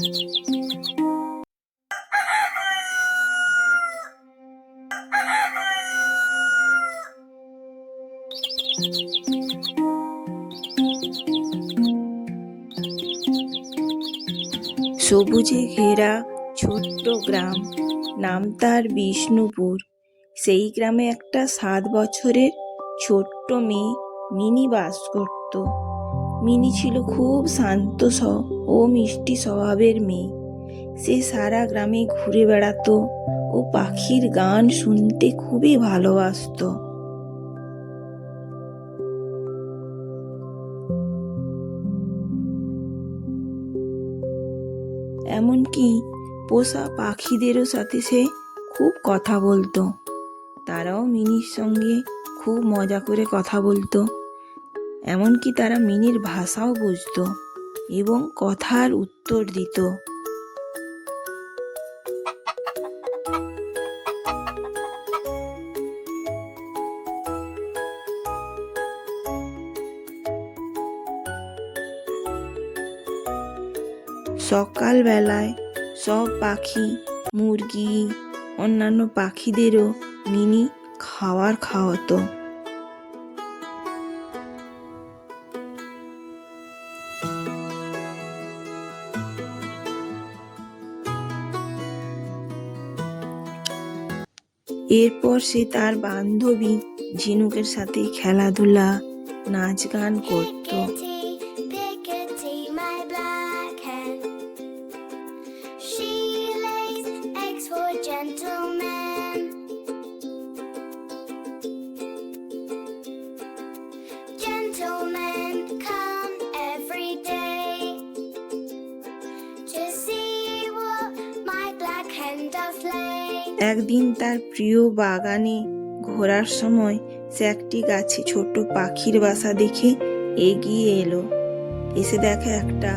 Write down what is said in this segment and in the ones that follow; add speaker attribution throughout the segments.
Speaker 1: সবুজে ঘেরা ছোট্ট গ্রাম, নাম তার বিষ্ণুপুর। সেই গ্রামে একটা 7 বছরের ছোট্ট মেয়ে মিনি বাস করত। মিনি ছিল খুব শান্ত ও মিষ্টি স্বভাবের মেয়ে। সে সারা গ্রামে ঘুরে বেড়াতো ও পাখির গান শুনতে খুবই ভালোবাসতো। এমনকি পোষা পাখিদেরও সাথে সে খুব কথা বলতো। তারাও মিনির সঙ্গে খুব মজা করে কথা বলতো। এমনকি তারা মিনির ভাষাও বুঝতো এবং কথার উত্তর দিত। সকালবেলায় সব পাখি, মুরগি, অন্যান্য পাখিদেরও মিনি খাবার খাওয়াতো। এরপর সে তার বান্ধবী ঝিনুকের সাথে খেলাধুলা, নাচ গান করত। একদিন তার প্রিয় বাগানে ঘোরার সময় সে একটি গাছে ছোট পাখির বাসা দেখে এগিয়ে এলো। এসে দেখে একটা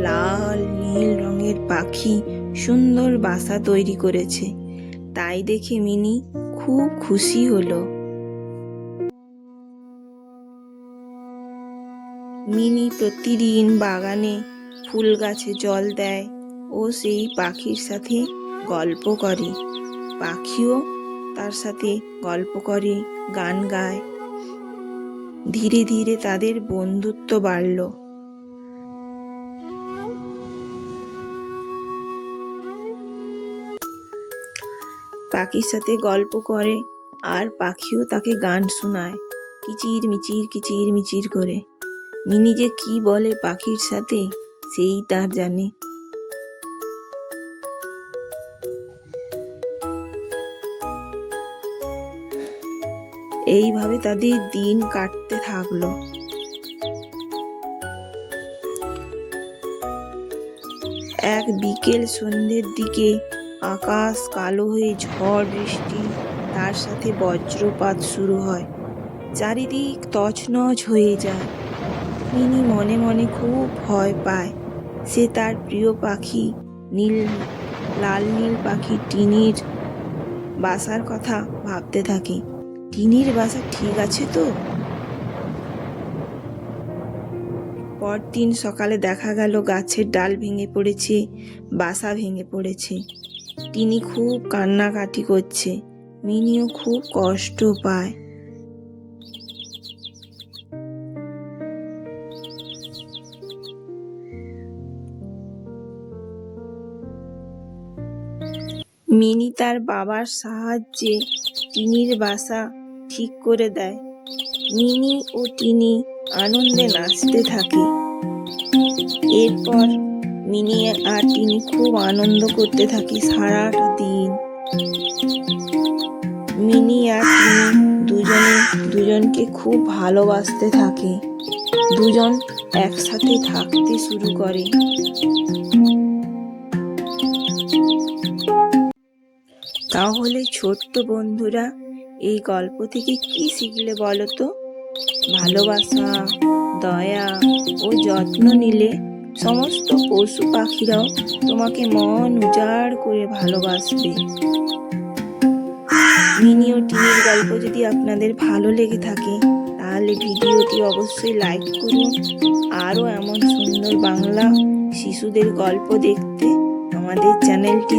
Speaker 1: লাল নীল রঙের পাখি সুন্দর বাসা তৈরি করেছে। তাই দেখে মিনি খুব খুশি হলো। মিনি প্রতিদিন বাগানে ফুল গাছে জল দেয় ও সেই পাখির সাথে গল্প করে। পাখিও তার সাথে গল্প করে, গান গায়। ধীরে ধীরে তাদের বন্ধুত্ব বাড়ল। পাখির সাথে গল্প করে আর পাখিও তাকে গান শোনায়, কিচির মিচির কিচির মিচির করে। মিনি যে কি বলে পাখির সাথে সেই তার জানে। এইভাবে তাদের দিন কাটতে থাকলো। এক বিকেল সন্ধ্যের দিকে আকাশ কালো হয়ে ঝড় বৃষ্টি, তার সাথে বজ্রপাত শুরু হয়। চারিদিক তছনছ হয়ে যায়। মিনি মনে মনে খুব ভয় পায়। সে তার প্রিয় পাখি লাল নীল পাখি টিনির বাসার কথা ভাবতে থাকে। টিনির বাসা ঠিক আছে তো? পরদিন সকালে দেখা গেল গাছের ডাল ভেঙে পড়েছে, বাসা ভেঙে পড়েছে। টিনি খুব কান্নাকাটি করছে। মিনিও খুব কষ্ট পায়। মিনি তার বাবার সাহায্যে টিনির বাসা ঠিক করে দেয়। মিনি ও টিনি আনন্দে নাচতে থাকে। এরপর মিনি আর টিনি খুব আনন্দ করতে থাকে সারাটা দিন। মিনি আর টিনি দুজনে দুজনকে খুব ভালোবাসতে থাকে। দুজন একসাথে থাকতে শুরু করে। তাহলে ছোট্ট বন্ধুরা, এই গল্প থেকে কি শিখলে বলো তো? ভালোবাসা, দয়া ও যত্ন নিলে সমস্ত পশু পাখিরাও তোমাকে মন উজাড় করে ভালোবাসবে। মিনি ও টিনির গল্প যদি আপনাদের ভালো লেগে থাকে তাহলে তাহলে ভিডিওটি অবশ্যই লাইক করুন। আরও এমন সুন্দর বাংলা শিশুদের গল্প দেখতে আমাদের চ্যানেলটি